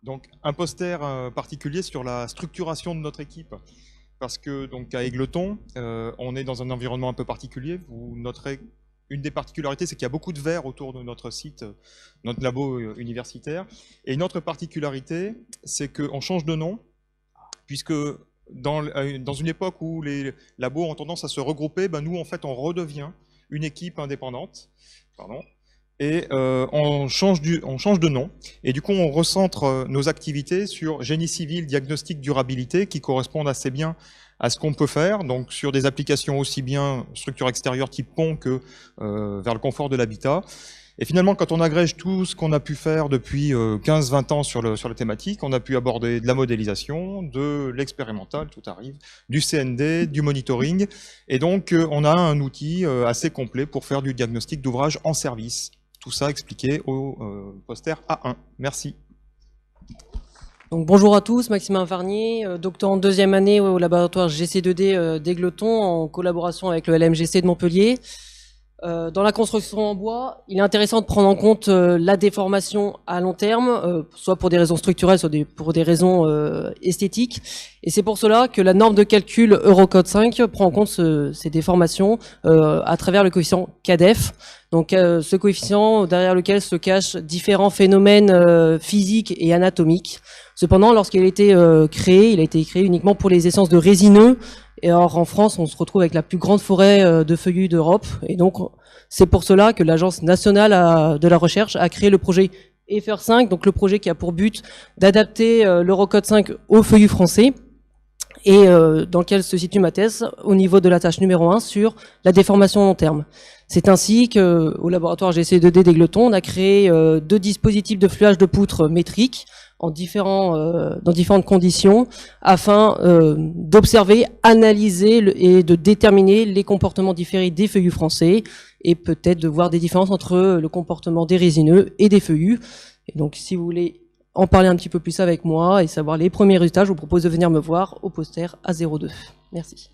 Donc un poster particulier sur la structuration de notre équipe. Parce que donc à Égletons, on est dans un environnement un peu particulier. Vous noterez une des particularités, c'est qu'il y a beaucoup de verre autour de notre site, notre labo universitaire. Et une autre particularité, c'est qu'on change de nom, puisque dans une époque où les labos ont tendance à se regrouper, ben nous, en fait, on redevient une équipe indépendante. Pardon. Et on change de nom. Et du coup, on recentre nos activités sur génie civil, diagnostic, durabilité, qui correspondent assez bien à ce qu'on peut faire, donc sur des applications aussi bien structure extérieure type pont que vers le confort de l'habitat. Et finalement, quand on agrège tout ce qu'on a pu faire depuis 15-20 ans sur la thématique, on a pu aborder de la modélisation, de l'expérimental, tout arrive, du CND, du monitoring. Et donc, on a un outil assez complet pour faire du diagnostic d'ouvrage en service. Tout ça expliqué au poster A1. Merci. Donc, bonjour à tous, Maximin Varnier, doctorant en deuxième année au laboratoire GC2D d'Égletons en collaboration avec le LMGC de Montpellier. Dans la construction en bois, il est intéressant de prendre en compte la déformation à long terme, soit pour des raisons structurelles, soit pour des raisons esthétiques. Et c'est pour cela que la norme de calcul Eurocode 5 prend en compte ces déformations à travers le coefficient CADEF. Donc ce coefficient derrière lequel se cachent différents phénomènes physiques et anatomiques. Cependant, lorsqu'il a été créé, il a été créé uniquement pour les essences de résineux. Et or, en France, on se retrouve avec la plus grande forêt de feuillus d'Europe. Et donc, c'est pour cela que l'Agence nationale de la recherche a créé le projet EFR5, donc le projet qui a pour but d'adapter l'Eurocode 5 aux feuillus français. Et dans lequel se situe ma thèse au niveau de la tâche numéro 1 sur la déformation long terme. C'est ainsi qu'au laboratoire GC2D d'Égletons, on a créé 2 dispositifs de fluage de poutres métriques dans différentes conditions afin d'observer, analyser et de déterminer les comportements différés des feuillus français et peut-être de voir des différences entre le comportement des résineux et des feuillus. Et donc, si vous voulez en parler un petit peu plus avec moi et savoir les premiers résultats, je vous propose de venir me voir au poster A02. Merci.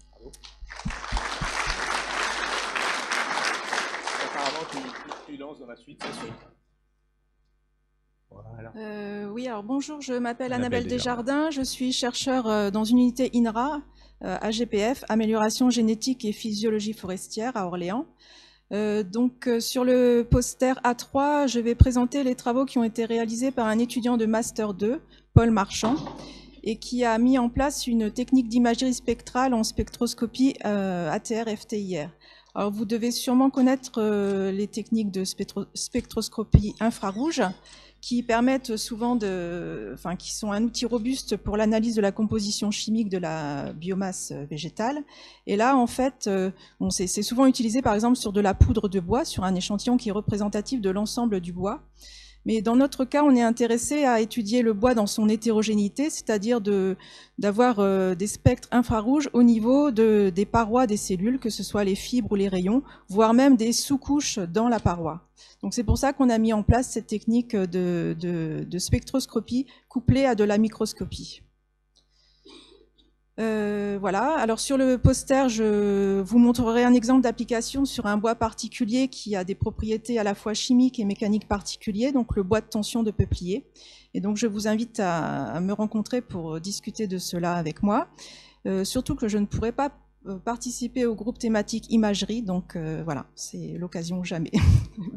Tu lances dans la suite. Voilà. Oui, alors bonjour, je m'appelle Annabelle Desjardins, je suis chercheur dans une unité INRA, AGPF, Amélioration génétique et physiologie forestière à Orléans. Sur le poster A3, je vais présenter les travaux qui ont été réalisés par un étudiant de Master 2, Paul Marchand, et qui a mis en place une technique d'imagerie spectrale en spectroscopie ATR-FTIR. Alors, vous devez sûrement connaître les techniques de spectroscopie infrarouge, qui permettent souvent qui sont un outil robuste pour l'analyse de la composition chimique de la biomasse végétale. Et là, en fait, c'est souvent utilisé, par exemple, sur de la poudre de bois, sur un échantillon qui est représentatif de l'ensemble du bois. Mais dans notre cas, on est intéressé à étudier le bois dans son hétérogénéité, c'est-à-dire d'avoir des spectres infrarouges au niveau des parois des cellules, que ce soit les fibres ou les rayons, voire même des sous-couches dans la paroi. Donc c'est pour ça qu'on a mis en place cette technique de spectroscopie couplée à de la microscopie. Voilà, alors sur le poster, je vous montrerai un exemple d'application sur un bois particulier qui a des propriétés à la fois chimiques et mécaniques particulières, donc le bois de tension de peuplier. Et donc je vous invite à me rencontrer pour discuter de cela avec moi. Surtout que je ne pourrai pas participer au groupe thématique imagerie, donc voilà, c'est l'occasion ou jamais,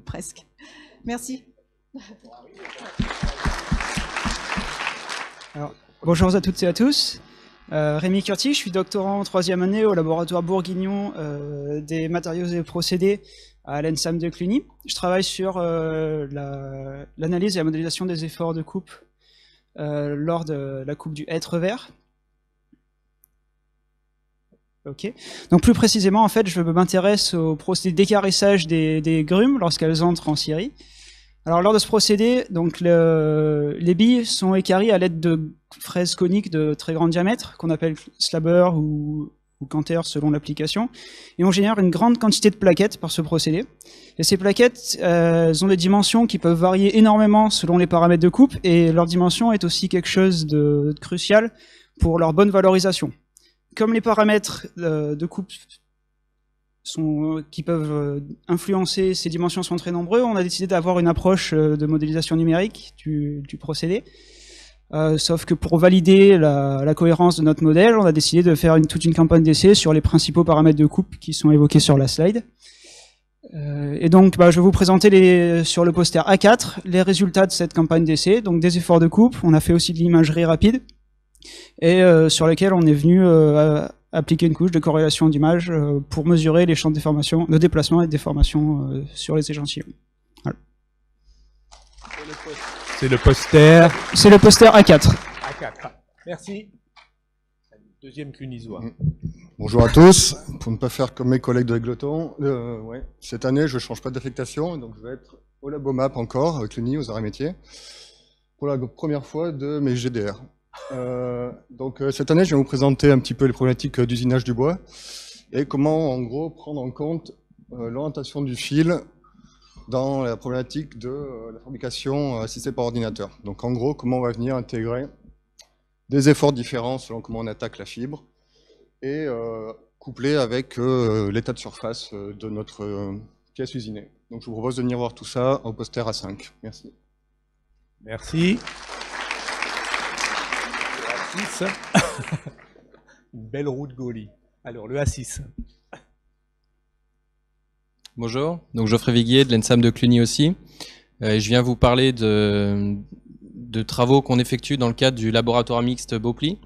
presque. Merci. Alors, bonjour à toutes et à tous. Rémi Curti, je suis doctorant en 3e année au laboratoire Bourguignon des matériaux et procédés à l'ENSAM de Cluny. Je travaille sur l'analyse et la modélisation des efforts de coupe lors de la coupe du hêtre vert. Ok. Donc plus précisément, en fait, je m'intéresse au procédé d'équarrissage des grumes lorsqu'elles entrent en scierie. Alors lors de ce procédé, donc les billes sont équarries à l'aide de fraises coniques de très grand diamètre, qu'on appelle slabber ou canter selon l'application, et on génère une grande quantité de plaquettes par ce procédé. Et ces plaquettes ont des dimensions qui peuvent varier énormément selon les paramètres de coupe, et leur dimension est aussi quelque chose de crucial pour leur bonne valorisation. Comme les paramètres de coupe qui peuvent influencer ces dimensions sont très nombreux, on a décidé d'avoir une approche de modélisation numérique du procédé. Sauf que pour valider la cohérence de notre modèle, on a décidé de faire toute une campagne d'essai sur les principaux paramètres de coupe qui sont évoqués sur la slide. Et donc, je vais vous présenter sur le poster A4 les résultats de cette campagne d'essai, donc des efforts de coupe. On a fait aussi de l'imagerie rapide et sur lequel on est venu appliquer une couche de corrélation d'image pour mesurer les champs de déplacement et de déformation sur les échantillons. Voilà. C'est le poster C'est le poster A4. A4. Merci. Deuxième clunisoire. Bonjour à tous. Pour ne pas faire comme mes collègues de Égleton, cette année, je ne change pas d'affectation, donc je vais être au Labomap encore, à Cluny, aux arts et métiers, pour la première fois de mes GDR. Cette année, je vais vous présenter un petit peu les problématiques d'usinage du bois et comment, en gros, prendre en compte l'orientation du fil dans la problématique de la fabrication assistée par ordinateur. Donc, en gros, comment on va venir intégrer des efforts différents selon comment on attaque la fibre et couplé avec l'état de surface de notre pièce usinée. Donc, je vous propose de venir voir tout ça au poster A5. Merci. Merci. Le A6. Une belle route Gaulie. Alors, le A6. Bonjour, donc Geoffrey Viguier de l'ENSAM de Cluny aussi. Je viens vous parler de travaux qu'on effectue dans le cadre du laboratoire mixte Beauply.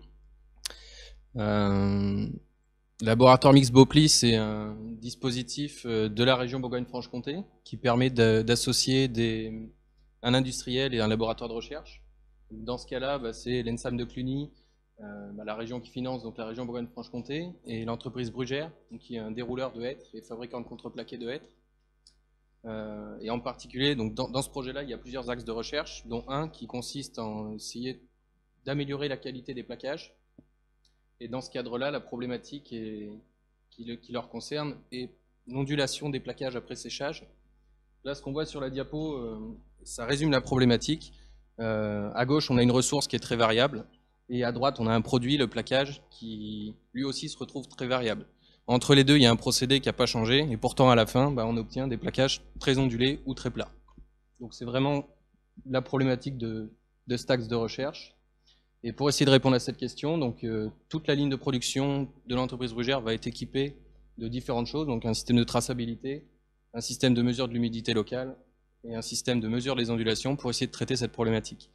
Laboratoire mixte Beauply, c'est un dispositif de la région Bourgogne-Franche-Comté qui permet d'associer un industriel et un laboratoire de recherche. Dans ce cas-là, c'est l'ENSAM de Cluny, la région qui finance, donc la région Bourgogne-Franche-Comté, et l'entreprise Brugère, qui est un dérouleur de hêtres et fabricant de contreplaqués de hêtres. Et en particulier, donc dans ce projet-là, il y a plusieurs axes de recherche, dont un qui consiste en essayer d'améliorer la qualité des plaquages. Et dans ce cadre-là, la problématique qui leur concerne est l'ondulation des plaquages après séchage. Là, ce qu'on voit sur la diapo, ça résume la problématique. À gauche, on a une ressource qui est très variable. Et à droite, on a un produit, le plaquage, qui lui aussi se retrouve très variable. Entre les deux, il y a un procédé qui n'a pas changé, et pourtant à la fin, on obtient des plaquages très ondulés ou très plats. Donc c'est vraiment la problématique de cet axe de recherche. Et pour essayer de répondre à cette question, donc, toute la ligne de production de l'entreprise Brugère va être équipée de différentes choses, donc un système de traçabilité, un système de mesure de l'humidité locale, et un système de mesure des ondulations pour essayer de traiter cette problématique.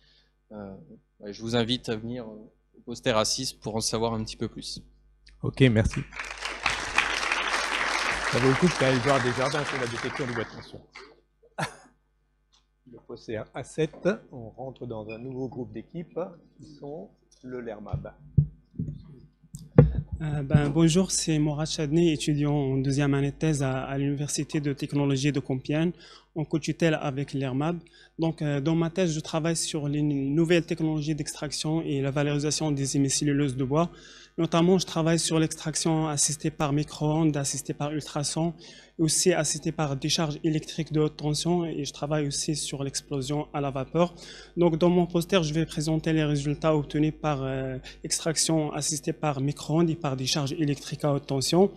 Je vous invite à venir au poster A6 pour en savoir un petit peu plus. Ok, merci. Ça vaut le coup d'aller voir Desjardins sur la détection du bois de tension. Le poster A7, on rentre dans un nouveau groupe d'équipes qui sont le LERMAB. Bonjour, c'est Mourad Chadney, étudiant en deuxième année de thèse à l'Université de technologie de Compiègne, en co-tutelle avec l'ERMAB. Donc, dans ma thèse, je travaille sur les nouvelles technologies d'extraction et la valorisation des hémicelluloses de bois. Notamment, je travaille sur l'extraction assistée par micro-ondes, assistée par ultrasons, et aussi assistée par décharge électrique de haute tension, et je travaille aussi sur l'explosion à la vapeur. Donc, dans mon poster, je vais présenter les résultats obtenus par extraction assistée par micro-ondes et par décharge électrique à haute tension.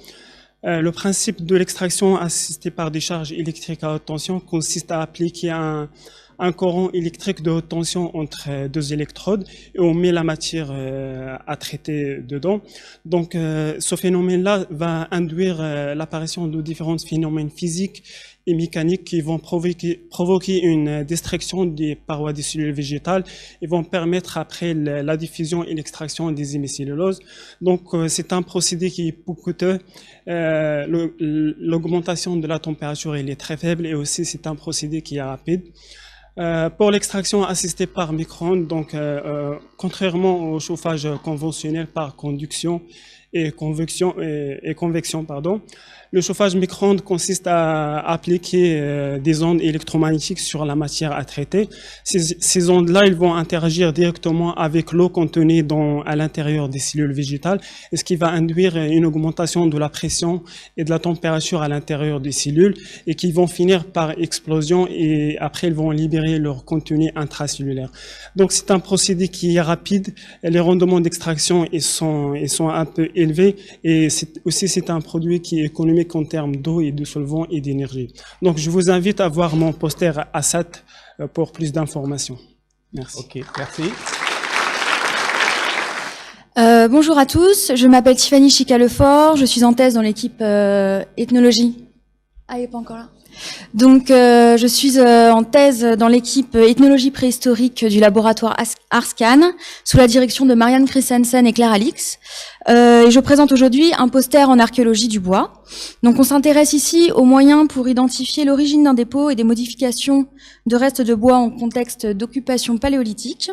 Le principe de l'extraction assistée par décharge électrique à haute tension consiste à appliquer un courant électrique de haute tension entre deux électrodes et on met la matière à traiter dedans. Donc ce phénomène-là va induire l'apparition de différents phénomènes physiques et mécaniques qui vont provoquer une destruction des parois des cellules végétales et vont permettre après la diffusion et l'extraction des hémicelluloses. Donc c'est un procédé qui est peu coûteux. L'augmentation de la température elle est très faible et aussi c'est un procédé qui est rapide. Pour l'extraction assistée par micro-ondes, donc contrairement au chauffage conventionnel par conduction et convection, le chauffage micro-ondes consiste à appliquer des ondes électromagnétiques sur la matière à traiter. Ces ondes-là, ils vont interagir directement avec l'eau contenue à l'intérieur des cellules végétales, et ce qui va induire une augmentation de la pression et de la température à l'intérieur des cellules, et qui vont finir par explosion, et après ils vont libérer leur contenu intracellulaire. Donc c'est un procédé qui est rapide, les rendements d'extraction ils sont un peu élevés, et c'est un produit qui est économique en termes d'eau et de solvant et d'énergie. Donc je vous invite à voir mon poster A7 pour plus d'informations. Merci. Ok, merci. Bonjour à tous, je m'appelle Tiffany Chica-Lefort, je suis en thèse dans l'équipe ethnologie. Ah, il n'est pas encore là. Donc, je suis en thèse dans l'équipe ethnologie préhistorique du laboratoire ARSCAN, sous la direction de Marianne Christensen et Claire Alix. Et je présente aujourd'hui un poster en archéologie du bois. Donc, on s'intéresse ici aux moyens pour identifier l'origine d'un dépôt et des modifications de restes de bois en contexte d'occupation paléolithique.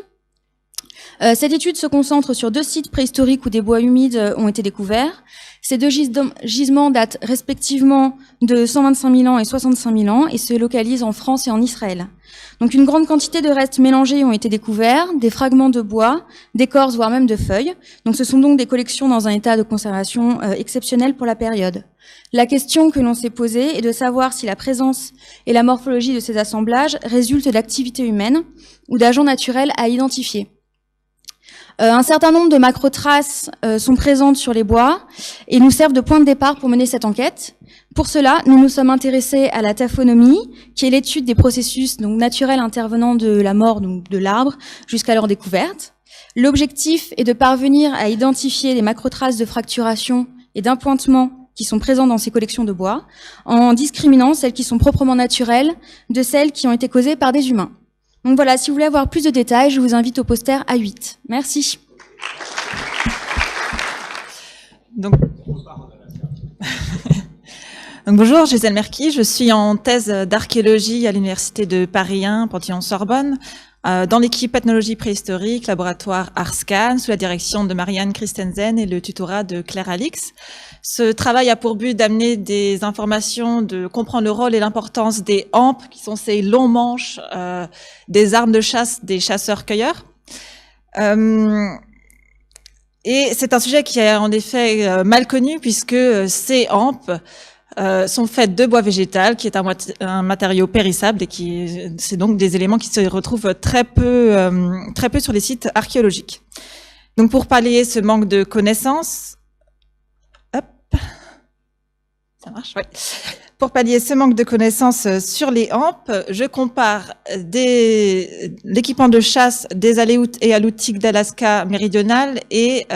Cette étude se concentre sur 2 sites préhistoriques où des bois humides ont été découverts. Ces 2 gisements datent respectivement de 125 000 ans et 65 000 ans et se localisent en France et en Israël. Donc une grande quantité de restes mélangés ont été découverts, des fragments de bois, d'écorce, voire même de feuilles. Donc ce sont donc des collections dans un état de conservation exceptionnel pour la période. La question que l'on s'est posée est de savoir si la présence et la morphologie de ces assemblages résultent d'activités humaines ou d'agents naturels à identifier. Un certain nombre de macrotraces sont présentes sur les bois et nous servent de point de départ pour mener cette enquête. Pour cela, nous nous sommes intéressés à la taphonomie, qui est l'étude des processus donc naturels intervenant de la mort donc de l'arbre jusqu'à leur découverte. L'objectif est de parvenir à identifier les macrotraces de fracturation et d'impointement qui sont présents dans ces collections de bois, en discriminant celles qui sont proprement naturelles de celles qui ont été causées par des humains. Donc voilà, si vous voulez avoir plus de détails, je vous invite au poster A8. Merci. Donc bonjour, Gisèle Merki, je suis en thèse d'archéologie à l'université de Paris 1, Panthéon-Sorbonne, dans l'équipe ethnologie préhistorique, laboratoire ARSCAN, sous la direction de Marianne Christensen et le tutorat de Claire Alix. Ce travail a pour but d'amener des informations, de comprendre le rôle et l'importance des hampes, qui sont ces longs manches des armes de chasse des chasseurs-cueilleurs. Et c'est un sujet qui est en effet mal connu, puisque ces hampes sont faites de bois végétal, qui est un matériau périssable, et c'est donc des éléments qui se retrouvent très peu sur les sites archéologiques. Donc pour pallier ce manque de connaissances, ça marche, oui. Pour pallier ce manque de connaissances sur les hampes, je compare l'équipement de chasse des Aléoutes et Aleutiques d'Alaska méridionale et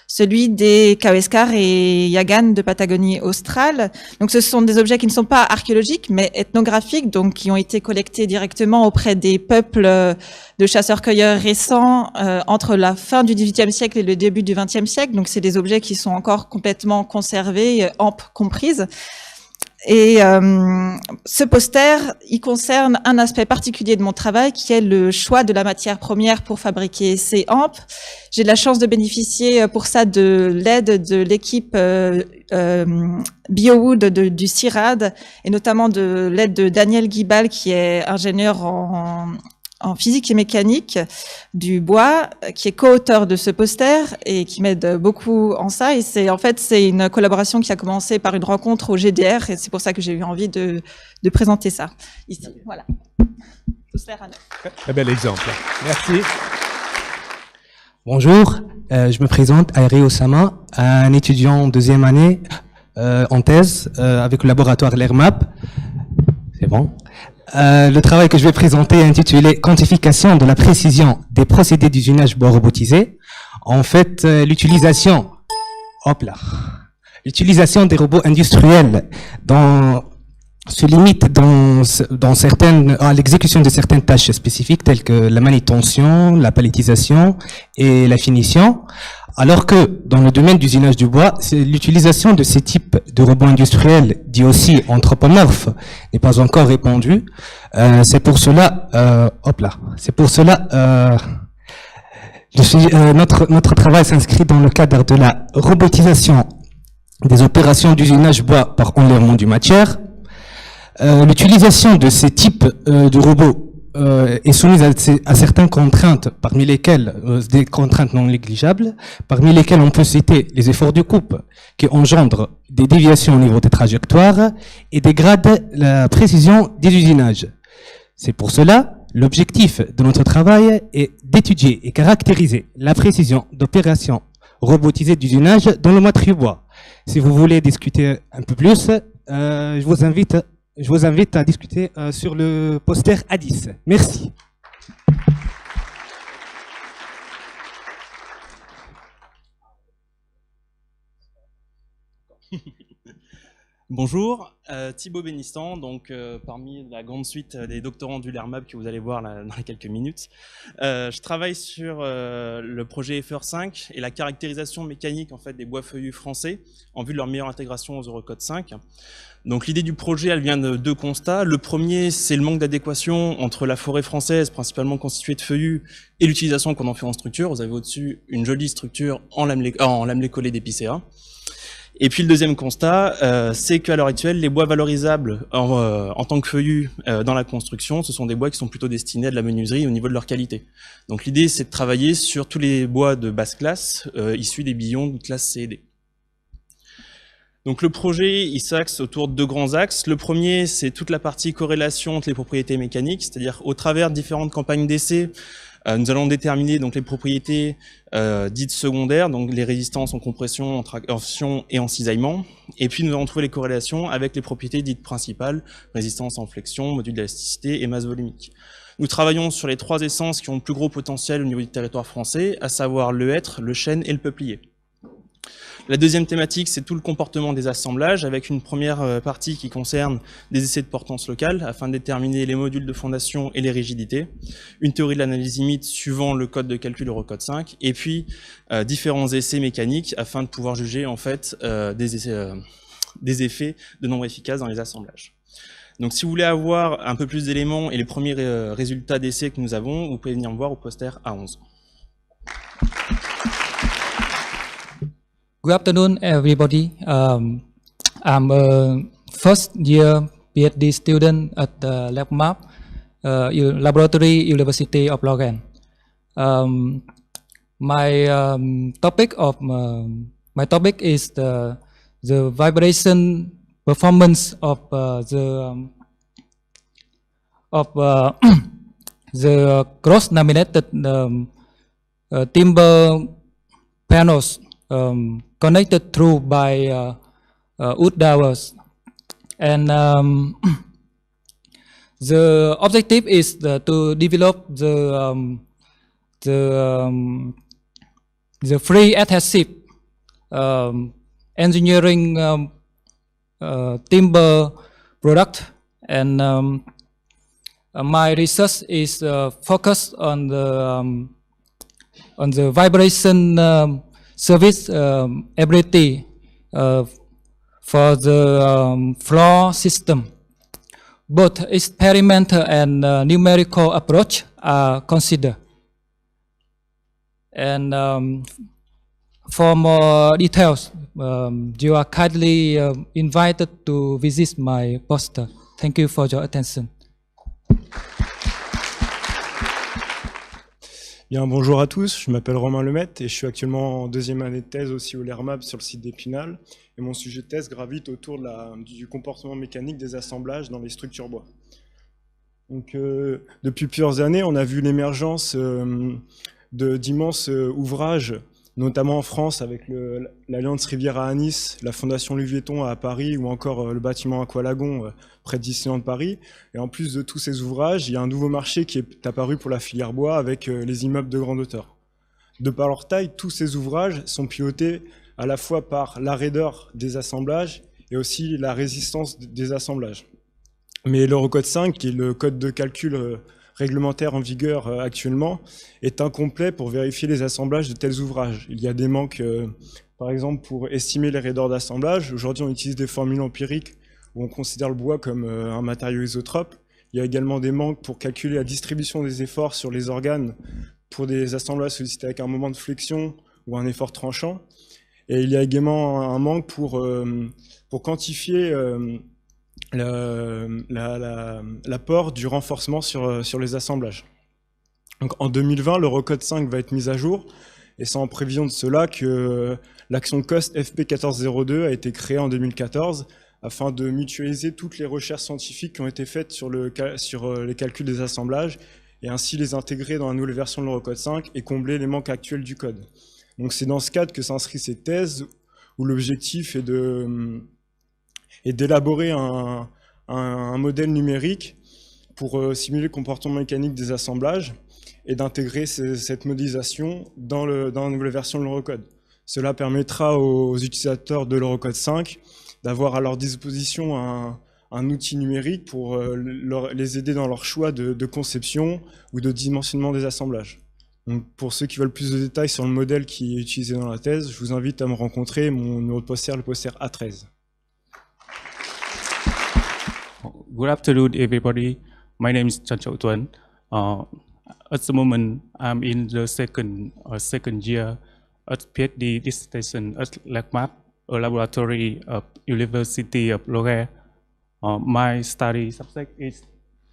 celui des Kaweskar et Yagan de Patagonie australe. Donc ce sont des objets qui ne sont pas archéologiques mais ethnographiques, donc qui ont été collectés directement auprès des peuples de chasseurs-cueilleurs récents entre la fin du XVIIIe siècle et le début du XXe siècle. Donc c'est des objets qui sont encore complètement conservés, hampes comprises. Et ce poster, il concerne un aspect particulier de mon travail qui est le choix de la matière première pour fabriquer ces hampes. J'ai de la chance de bénéficier pour ça de l'aide de l'équipe BioWood du CIRAD et notamment de l'aide de Daniel Guibal qui est ingénieur en physique et mécanique du bois, qui est co-auteur de ce poster et qui m'aide beaucoup en ça. Et c'est une collaboration qui a commencé par une rencontre au GDR et c'est pour ça que j'ai eu envie de présenter ça ici. Voilà. Poster à 9. Très bel exemple. Merci. Bonjour, je me présente, Airi Osama, un étudiant en 2e année en thèse avec le laboratoire l'ERMAP. C'est bon. Le travail que je vais présenter est intitulé « Quantification de la précision des procédés d'usinage bois robotisé ». En fait, l'utilisation des robots industriels se limite à l'exécution de certaines tâches spécifiques telles que la manutention, la palettisation et la finition. Alors que dans le domaine d'usinage du bois, l'utilisation de ces types de robots industriels, dit aussi anthropomorphes, n'est pas encore répandue. C'est pour cela, notre travail s'inscrit dans le cadre de la robotisation des opérations d'usinage bois par enlèvement du matière. L'utilisation de ces types de robots est soumise à certaines contraintes, parmi lesquelles des contraintes non négligeables, parmi lesquelles on peut citer les efforts de coupe qui engendrent des déviations au niveau des trajectoires et dégradent la précision des usinages. C'est pour cela, l'objectif de notre travail est d'étudier et caractériser la précision d'opérations robotisées d'usinage dans le matériau bois. Si vous voulez discuter un peu plus, je vous invite à discuter sur le poster A10. Merci. Bonjour, Thibaut Bénistan, donc parmi la grande suite des doctorants du LERMAB que vous allez voir là, dans les quelques minutes. Je travaille sur le projet FR5 et la caractérisation mécanique en fait, des bois feuillus français en vue de leur meilleure intégration aux Eurocode 5. Donc l'idée du projet, elle vient de deux constats. Le premier, c'est le manque d'adéquation entre la forêt française, principalement constituée de feuillus, et l'utilisation qu'on en fait en structure. Vous avez au-dessus une jolie structure en lamelé collé d'épicéa. Et puis le deuxième constat, c'est qu'à l'heure actuelle, les bois valorisables en tant que feuillus dans la construction, ce sont des bois qui sont plutôt destinés à de la menuiserie au niveau de leur qualité. Donc l'idée, c'est de travailler sur tous les bois de basse classe, issus des billons de classe C et D. Donc le projet, il s'axe autour de deux grands axes. Le premier, c'est toute la partie corrélation entre les propriétés mécaniques, c'est-à-dire au travers de différentes campagnes d'essai, nous allons déterminer donc les propriétés dites secondaires, donc les résistances en compression, en traction et en cisaillement. Et puis nous allons trouver les corrélations avec les propriétés dites principales, résistance en flexion, module d'élasticité et masse volumique. Nous travaillons sur les trois essences qui ont le plus gros potentiel au niveau du territoire français, à savoir le hêtre, le chêne et le peuplier. La deuxième thématique, c'est tout le comportement des assemblages, avec une première partie qui concerne des essais de portance locale, afin de déterminer les modules de fondation et les rigidités, une théorie de l'analyse limite suivant le code de calcul Eurocode 5, et puis différents essais mécaniques, afin de pouvoir juger en fait des effets de nombre efficace dans les assemblages. Donc si vous voulez avoir un peu plus d'éléments et les premiers résultats d'essais que nous avons, vous pouvez venir me voir au poster A11. Good afternoon, everybody. I'm a first-year PhD student at the LabMap Laboratory University of Lorraine. My topic is the vibration performance of the cross-laminated timber panels. Connected through by wood dowels, and the objective is to develop the free adhesive engineering timber product, and my research is focused on the vibration service ability for the floor system. Both experimental and numerical approach are considered. And for more details, you are kindly invited to visit my poster. Thank you for your attention. Bien, bonjour à tous, je m'appelle Romain Lemaitre et je suis actuellement en deuxième année de thèse aussi au LERMAB sur le site d'Épinal. Et mon sujet de thèse gravite autour du comportement mécanique des assemblages dans les structures bois. Donc, depuis plusieurs années, on a vu l'émergence d'immenses ouvrages, notamment en France avec l'Alliance Riviera à Nice, la Fondation Louis Vuitton à Paris ou encore le bâtiment Aqualagon près de Disneyland de Paris. Et en plus de tous ces ouvrages, il y a un nouveau marché qui est apparu pour la filière bois avec les immeubles de grande hauteur. De par leur taille, tous ces ouvrages sont pilotés à la fois par la raideur des assemblages et aussi la résistance des assemblages. Mais l'Eurocode 5, qui est le code de calcul réglementaire en vigueur actuellement, est incomplet pour vérifier les assemblages de tels ouvrages. Il y a des manques, par exemple, pour estimer les raideurs d'assemblage. Aujourd'hui, on utilise des formules empiriques où on considère le bois comme un matériau isotrope. Il y a également des manques pour calculer la distribution des efforts sur les organes pour des assemblages sollicités avec un moment de flexion ou un effort tranchant. Et il y a également un manque pour quantifier l'apport du renforcement sur les assemblages. Donc, en 2020, l'Eurocode 5 va être mis à jour, et c'est en prévision de cela que l'action COST FP1402 a été créée en 2014 afin de mutualiser toutes les recherches scientifiques qui ont été faites sur les calculs des assemblages et ainsi les intégrer dans la nouvelle version de l'Eurocode 5 et combler les manques actuels du code. Donc c'est dans ce cadre que s'inscrit cette thèse où l'objectif est d'élaborer un modèle numérique pour simuler le comportement mécanique des assemblages et d'intégrer cette modélisation dans la nouvelle version de l'Eurocode. Cela permettra aux utilisateurs de l'Eurocode 5 d'avoir à leur disposition un outil numérique pour les aider dans leur choix de conception ou de dimensionnement des assemblages. Donc, pour ceux qui veulent plus de détails sur le modèle qui est utilisé dans la thèse, je vous invite à me rencontrer, mon numéro de poster, le poster A13. Good afternoon, everybody. My name is Chan Chau Tuan. At the moment, I'm in the second year at PhD dissertation at LabMap, a laboratory of University of Loire. My study subject is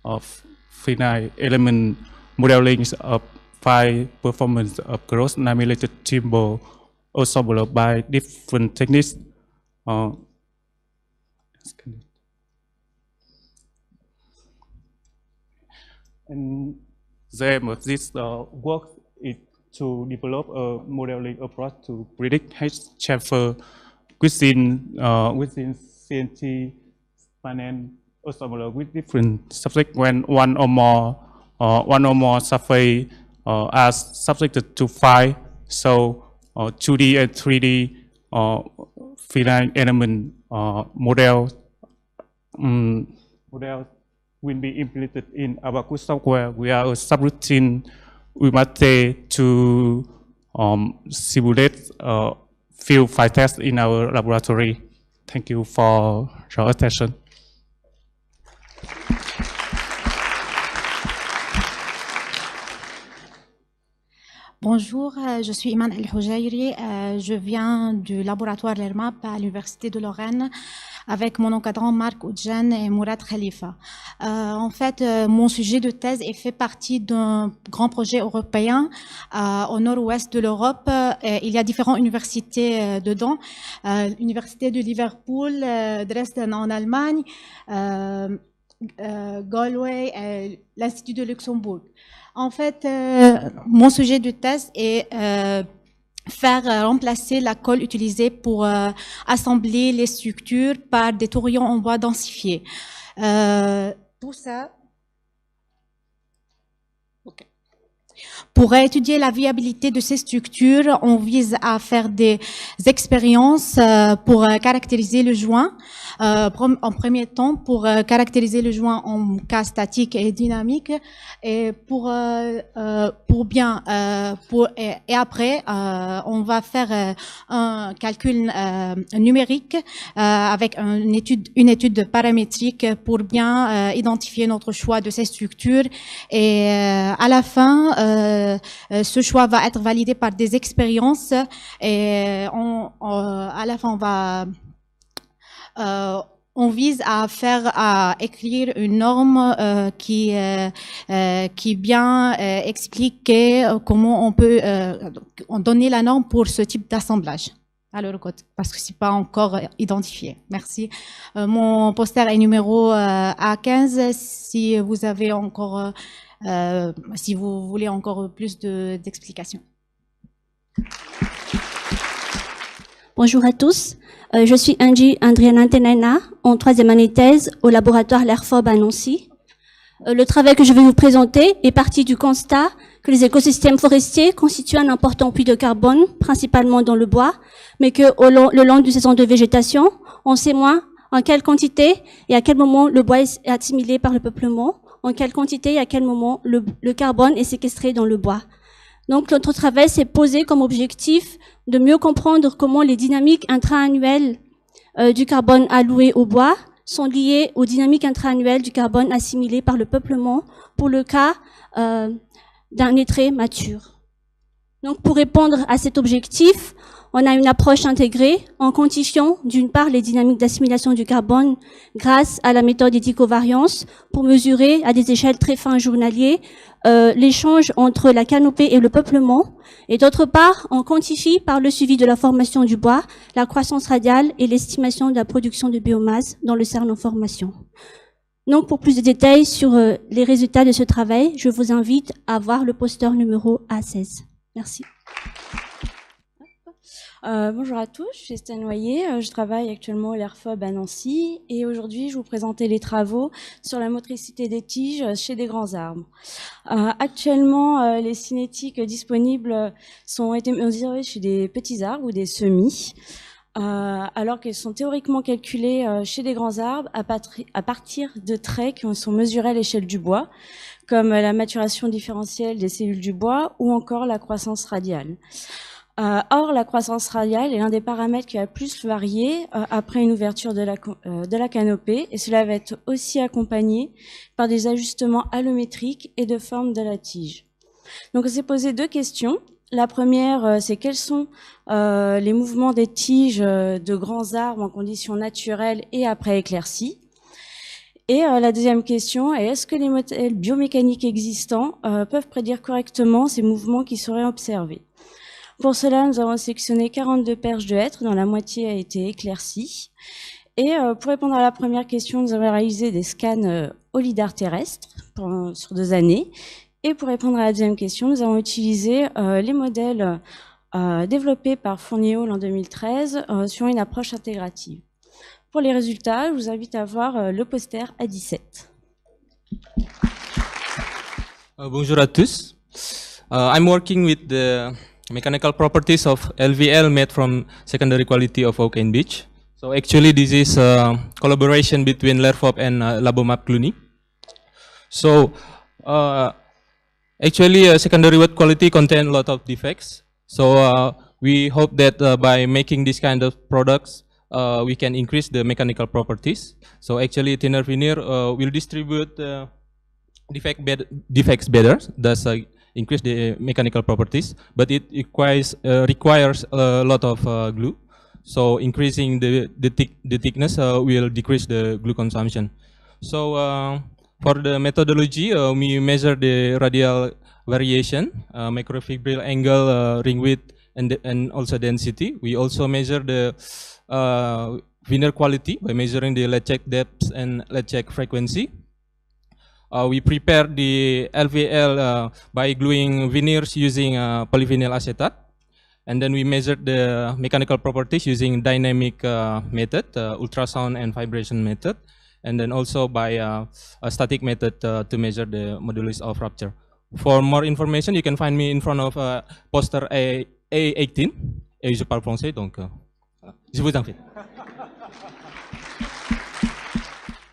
of finite element modeling of fine performance of gross laminated timber ensemble by different techniques. And the aim of this work is to develop a modeling approach to predict heat transfer within CNT panel ensemble with different subjects when one or more surface are subjected to fire. So 2D and 3D finite element models will be implemented in Abaqus software. We are a subroutine we must take to simulate field fire tests in our laboratory. Thank you for your attention. Bonjour, je suis Iman El-Houjairi, je viens du laboratoire LERMAP à l'Université de Lorraine avec mon encadrant Marc Oudjan et Mourad Khalifa. En fait, mon sujet de thèse est fait partie d'un grand projet européen au nord-ouest de l'Europe. Il y a différentes universités dedans, l'Université de Liverpool, Dresden en Allemagne, Galway et l'Institut de Luxembourg. En fait, mon sujet de thèse est faire remplacer la colle utilisée pour assembler les structures par des tourillons en bois densifiés. Tout ça. Okay. Pour étudier la viabilité de ces structures, on vise à faire des expériences pour caractériser le joint. En premier temps, pour caractériser le joint en cas statique et dynamique, et et après, on va faire un calcul numérique avec une étude paramétrique pour bien identifier notre choix de ces structures. Et à la fin, ce choix va être validé par des expériences. Et à la fin, on vise à écrire une norme qui bien explique comment on peut donner la norme pour ce type d'assemblage. Alors, parce que c'est pas encore identifié. Merci. Mon poster est numéro A15. Si vous avez encore, si vous voulez encore plus d'explications. Bonjour à tous, je suis Angie Andriana Tenaina, en 3e année thèse au laboratoire l'ERFOB à Nancy. Le travail que je vais vous présenter est parti du constat que les écosystèmes forestiers constituent un important puits de carbone, principalement dans le bois, mais que le long du saison de végétation, on sait moins en quelle quantité et à quel moment le bois est assimilé par le peuplement, en quelle quantité et à quel moment le carbone est séquestré dans le bois. Donc, notre travail s'est posé comme objectif de mieux comprendre comment les dynamiques intra-annuelles du carbone alloué au bois sont liées aux dynamiques intra-annuelles du carbone assimilé par le peuplement pour le cas d'un hêtré mature. Donc, pour répondre à cet objectif, on a une approche intégrée en quantifiant d'une part les dynamiques d'assimilation du carbone grâce à la méthode des covariance pour mesurer à des échelles très fines journaliers l'échange entre la canopée et le peuplement, et d'autre part on quantifie par le suivi de la formation du bois, la croissance radiale et l'estimation de la production de biomasse dans le cerne en formation. Donc pour plus de détails sur les résultats de ce travail, je vous invite à voir le poster numéro A16. Merci. Bonjour à tous, je suis Estelle Noyer, je travaille actuellement au LERFOB à Nancy et aujourd'hui je vais vous présenter les travaux sur la motricité des tiges chez des grands arbres. Actuellement, les cinétiques disponibles ont été mesurées chez des petits arbres ou des semis, alors qu'elles sont théoriquement calculées chez des grands arbres à partir de traits qui sont mesurés à l'échelle du bois, comme la maturation différentielle des cellules du bois ou encore la croissance radiale. Or, la croissance radiale est l'un des paramètres qui a le plus varié après une ouverture de la canopée, et cela va être aussi accompagné par des ajustements allométriques et de forme de la tige. Donc, on s'est posé deux questions. La première, c'est quels sont les mouvements des tiges de grands arbres en conditions naturelles et après éclaircies. Et la deuxième question est, est-ce que les modèles biomécaniques existants peuvent prédire correctement ces mouvements qui seraient observés? Pour cela, nous avons sélectionné 42 perches de hêtres, dont la moitié a été éclaircie. Et pour répondre à la première question, nous avons réalisé des scans au lidar terrestre sur 2 années. Et pour répondre à la deuxième question, nous avons utilisé les modèles développés par Fournier-Hall en 2013 sur une approche intégrative. Pour les résultats, je vous invite à voir le poster A17. Bonjour à tous. I'm working with the mechanical properties of LVL made from secondary quality of Oak and Beech. So actually this is a collaboration between LERFOB and Labomap Cluny. So actually secondary wood quality contain a lot of defects. So we hope that by making this kind of products we can increase the mechanical properties. So actually thinner veneer will distribute defects better, thus increase the mechanical properties, but it requires a lot of glue. So increasing the thickness will decrease the glue consumption. So for the methodology, we measure the radial variation, microfibril angle, ring width, and also density. We also measure the veneer quality by measuring the lead check depth and lead check frequency. We prepare the LVL by gluing veneers using polyvinyl acetate, and then we measure the mechanical properties using dynamic method, ultrasound and vibration method, and then also by a static method to measure the modulus of rupture. For more information, you can find me in front of poster A18, et je parle français, donc je vous en prie.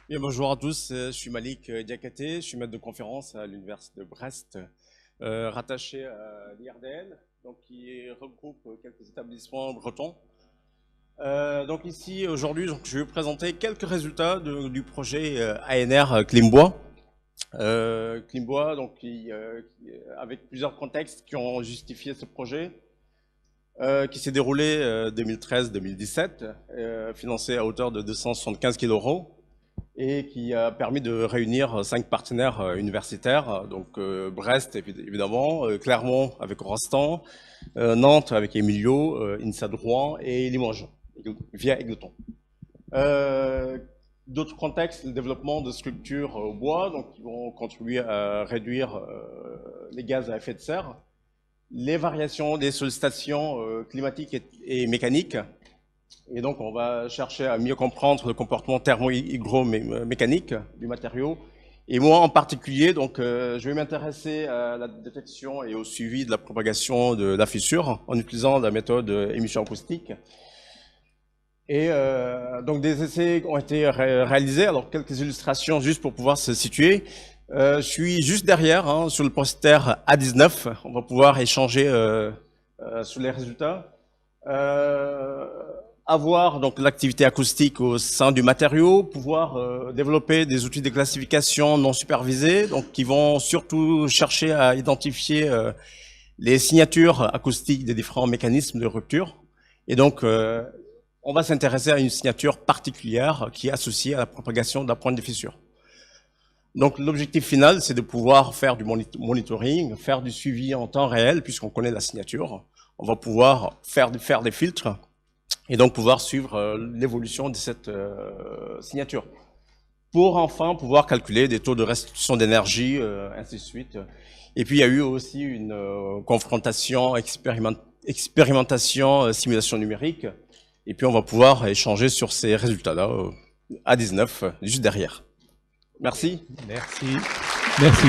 Bien, bonjour à tous, je suis Malik Diakaté, je suis maître de conférence à l'Université de Brest, rattaché à l'IRDN, donc qui regroupe quelques établissements bretons. Donc ici, aujourd'hui, je vais vous présenter quelques résultats du projet ANR Climbois. Climbois, donc, avec plusieurs contextes qui ont justifié ce projet, qui s'est déroulé 2013-2017, financé à hauteur de 275 000 € et qui a permis de réunir 5 partenaires universitaires, donc Brest évidemment, Clermont avec Rostand, Nantes avec Emilio, INSA de Rouen et Limoges via Égletons. D'autres contextes, le développement de structures au bois, donc qui vont contribuer à réduire les gaz à effet de serre, les variations des sollicitations climatiques et mécaniques. Et donc, on va chercher à mieux comprendre le comportement thermo-hygromécanique du matériau. Et moi, en particulier, donc, je vais m'intéresser à la détection et au suivi de la propagation de la fissure en utilisant la méthode émission acoustique. Et donc, des essais ont été réalisés. Alors, quelques illustrations juste pour pouvoir se situer. Je suis juste derrière, hein, sur le poster A19. On va pouvoir échanger sur les résultats. Avoir donc l'activité acoustique au sein du matériau, pouvoir développer des outils de classification non supervisés, donc qui vont surtout chercher à identifier les signatures acoustiques des différents mécanismes de rupture. Et donc, on va s'intéresser à une signature particulière qui est associée à la propagation de la pointe de fissure. Donc, l'objectif final, c'est de pouvoir faire du monitoring, faire du suivi en temps réel, puisqu'on connaît la signature. On va pouvoir faire des filtres et donc pouvoir suivre l'évolution de cette signature. Pour enfin pouvoir calculer des taux de restitution d'énergie, ainsi de suite. Et puis il y a eu aussi une confrontation expérimentation, simulation numérique. Et puis on va pouvoir échanger sur ces résultats-là à 19, juste derrière. Merci. Merci. Merci.